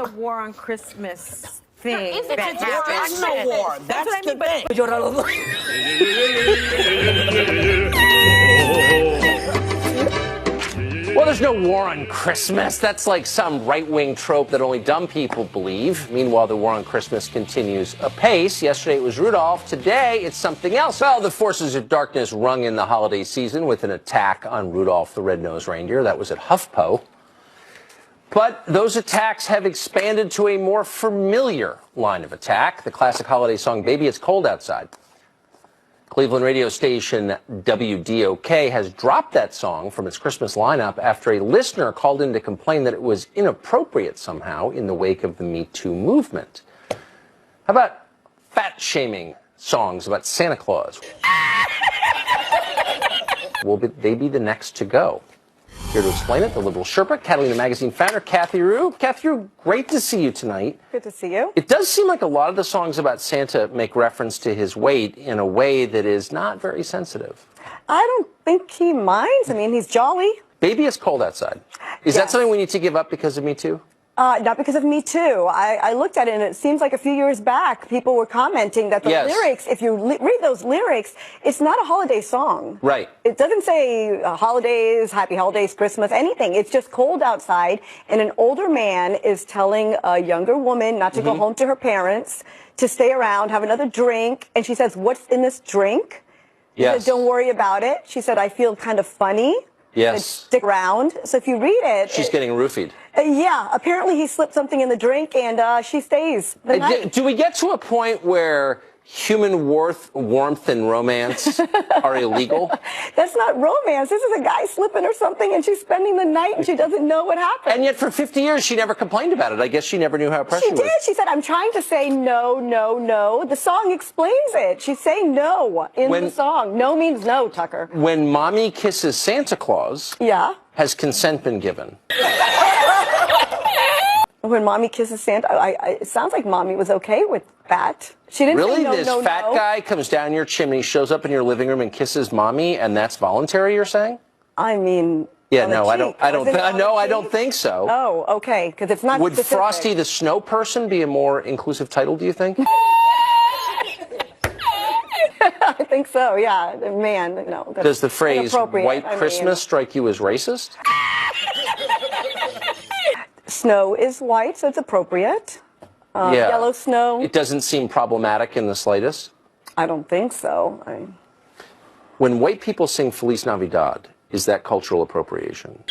a war on Christmas thing. There is no war. That's what I mean, Well, there's no war on Christmas. That's like some right-wing trope that only dumb people believe. Meanwhile, the war on Christmas continues apace. Yesterday it was Rudolph. Today it's something else. Well, the forces of darkness rung in the holiday season with an attack on Rudolph the Red-Nosed Reindeer. That was at HuffPo. But those attacks have expanded to a more familiar line of attack, the classic holiday song, Baby It's Cold Outside. Cleveland radio station WDOK has dropped that song from its Christmas lineup after a listener called in to complain that it was inappropriate somehow in the wake of the Me Too movement. How about fat-shaming songs about Santa Claus? Will they be the next to go? Here to explain it, the Liberal Sherpa, Catalina Magazine founder, Kathy Rue. Kathy Rue, great to see you tonight. Good to see you. It does seem like a lot of the songs about Santa make reference to his weight in a way that is not very sensitive. I don't think he minds. I mean, he's jolly. Baby, it's cold outside. Is that something we need to give up because of Me Too? Not because of Me Too. I looked at it, and it seems like a few years back, people were commenting that the lyrics, if you read those lyrics, it's not a holiday song. Right. It doesn't say holidays, happy holidays, Christmas, anything. It's just cold outside, and an older man is telling a younger woman not to go home to her parents, to stay around, have another drink, and she says, "What's in this drink?" Yes. He said, "Don't worry about it." She said, "I feel kind of funny." Yes. Stick around. So if you read it... She's getting roofied. Yeah. Apparently he slipped something in the drink, and she stays the night. Do we get to a point where human warmth and romance are illegal? That's not romance. This is a guy slipping or something, and she's spending the night, and she doesn't know what happened. And yet for 50 years, she never complained about it. I guess she never knew how oppressive it was. She did. She said, "I'm trying to say no, no, no." The song explains it. She's saying no in the song. No means no, Tucker. When mommy kisses Santa Claus, has consent been given? When mommy kisses Santa, it sounds like mommy was okay with that. She didn't say no, This fat guy comes down your chimney, shows up in your living room, and kisses mommy, and that's voluntary, you're saying? I mean... Yeah, no, I don't think so. Oh, okay, because it's not Would specific. Frosty the Snow Person be a more inclusive title, do you think? I think so, yeah. Man, no. Does the phrase White Christmas strike you as racist? Snow is white, so it's appropriate. Yellow snow. It doesn't seem problematic in the slightest? I don't think so. When white people sing Feliz Navidad, is that cultural appropriation?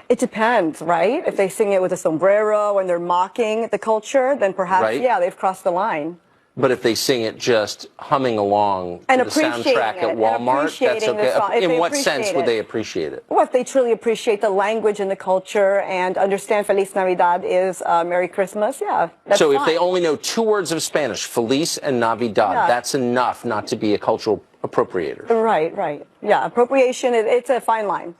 It depends, right? If they sing it with a sombrero and they're mocking the culture, then perhaps, yeah, they've crossed the line. But if they sing it just humming along to the soundtrack at Walmart, that's okay. In what sense would they appreciate it? Well, if they truly appreciate the language and the culture and understand Feliz Navidad is Merry Christmas, yeah, that's So fine. if they only know 2 words of Spanish, Feliz and Navidad, that's enough not to be a cultural appropriator. Right, right. Yeah, appropriation, it's a fine line.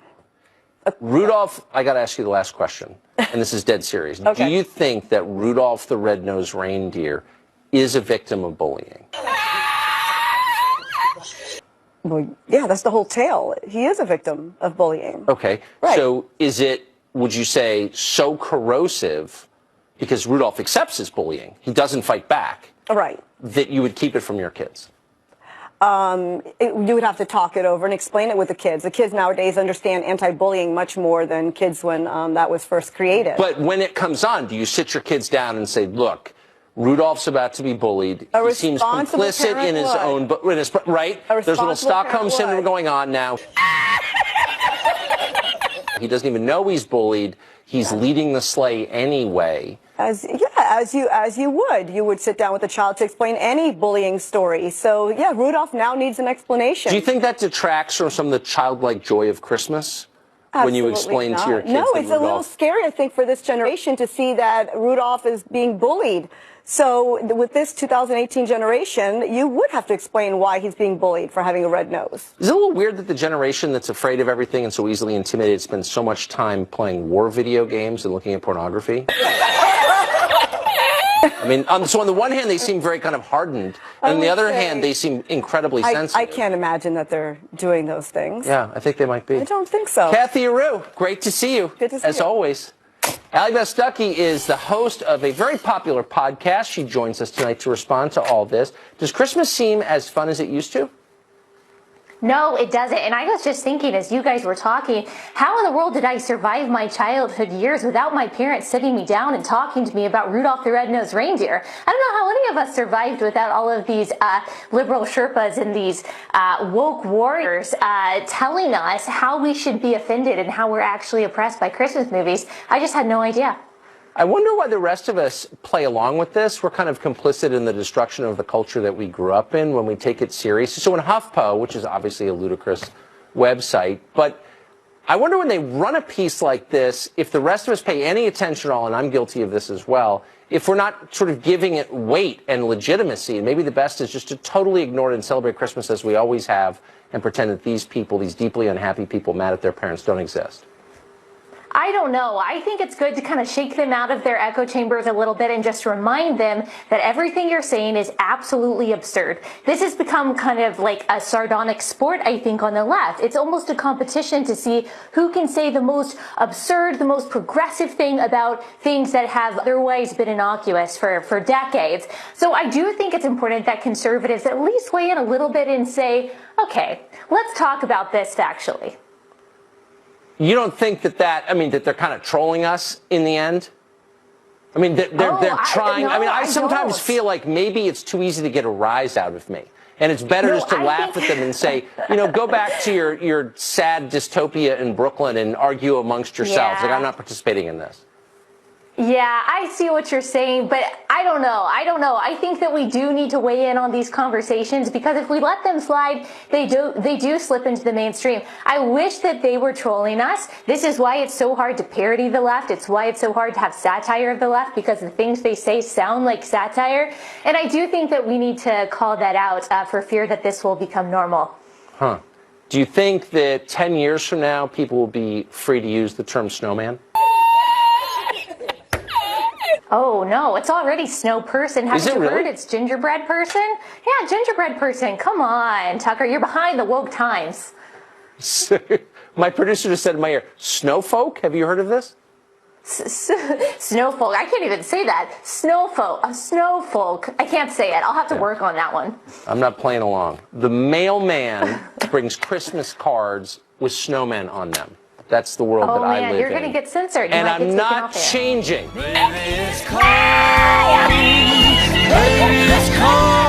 Rudolph, I got to ask you the last question, and this is dead serious. Do you think that Rudolph the Red-Nosed Reindeer is a victim of bullying? Well, yeah, that's the whole tale. He is a victim of bullying. Okay. Right. So is it, would you say, so corrosive, because Rudolph accepts his bullying, he doesn't fight back, right, that you would keep it from your kids? You would have to talk it over and explain it with the kids. The kids nowadays understand anti-bullying much more than kids when that was first created. But when it comes on, do you sit your kids down and say, look, Rudolph's about to be bullied. He seems complicit in his own, right? There's a little Stockholm syndrome going on now. He doesn't even know he's bullied. He's leading the sleigh anyway. As you would sit down with the child to explain any bullying story. So yeah, Rudolph now needs an explanation. Do you think that detracts from some of the childlike joy of Christmas? When you explain to your kids No, it's a little scary, I think, for this generation to see that Rudolph is being bullied. So with this 2018 generation, you would have to explain why he's being bullied for having a red nose. Is it a little weird that the generation that's afraid of everything and so easily intimidated spends so much time playing war video games and looking at pornography? I mean, so on the one hand, they seem very kind of hardened, and on the other hand, they seem incredibly sensitive. I can't imagine that they're doing those things. Yeah, I think they might be. I don't think so. Kathy Aru, great to see you. Good to see you. As always. Allie Beth Stuckey is the host of a very popular podcast. She joins us tonight to respond to all this. Does Christmas seem as fun as it used to? No, it doesn't. And I was just thinking as you guys were talking, how in the world did I survive my childhood years without my parents sitting me down and talking to me about Rudolph the Red-Nosed Reindeer? I don't know how any of us survived without all of these liberal Sherpas and these woke warriors telling us how we should be offended and how we're actually oppressed by Christmas movies. I just had no idea. I wonder why the rest of us play along with this. We're kind of complicit in the destruction of the culture that we grew up in when we take it seriously. So in HuffPo, which is obviously a ludicrous website, but I wonder when they run a piece like this, if the rest of us pay any attention at all, and I'm guilty of this as well, if we're not sort of giving it weight and legitimacy, and maybe the best is just to totally ignore it and celebrate Christmas as we always have and pretend that these people, these deeply unhappy people mad at their parents, don't exist. I don't know. I think it's good to kind of shake them out of their echo chambers a little bit and just remind them that everything you're saying is absolutely absurd. This has become kind of like a sardonic sport, I think, on the left. It's almost a competition to see who can say the most absurd, the most progressive thing about things that have otherwise been innocuous for decades. So I do think it's important that conservatives at least weigh in a little bit and say, okay, let's talk about this factually. You don't think that they're kind of trolling us in the end? I mean, they're trying. I sometimes feel like maybe it's too easy to get a rise out of me. And it's better just to laugh at them and say, go back to your sad dystopia in Brooklyn and argue amongst yourselves. Yeah. Like, I'm not participating in this. Yeah, I see what you're saying, but I don't know. I think that we do need to weigh in on these conversations because if we let them slide, they do slip into the mainstream. I wish that they were trolling us. This is why it's so hard to parody the left. It's why it's so hard to have satire of the left because the things they say sound like satire. And I do think that we need to call that out for fear that this will become normal. Huh. Do you think that 10 years from now, people will be free to use the term snowman? Oh, no, it's already snow person. Haven't you heard it's gingerbread person? Yeah, gingerbread person. Come on, Tucker, you're behind the woke times. My producer just said in my ear, snowfolk? Have you heard of this? Snowfolk. I can't even say that. Snowfolk. I can't say it. I'll have to work on that one. I'm not playing along. The mailman brings Christmas cards with snowmen on them. That's the world that I live in. Oh, man, you're going to get censored. And I'm not changing. Baby, it's cold. Baby, it's cold.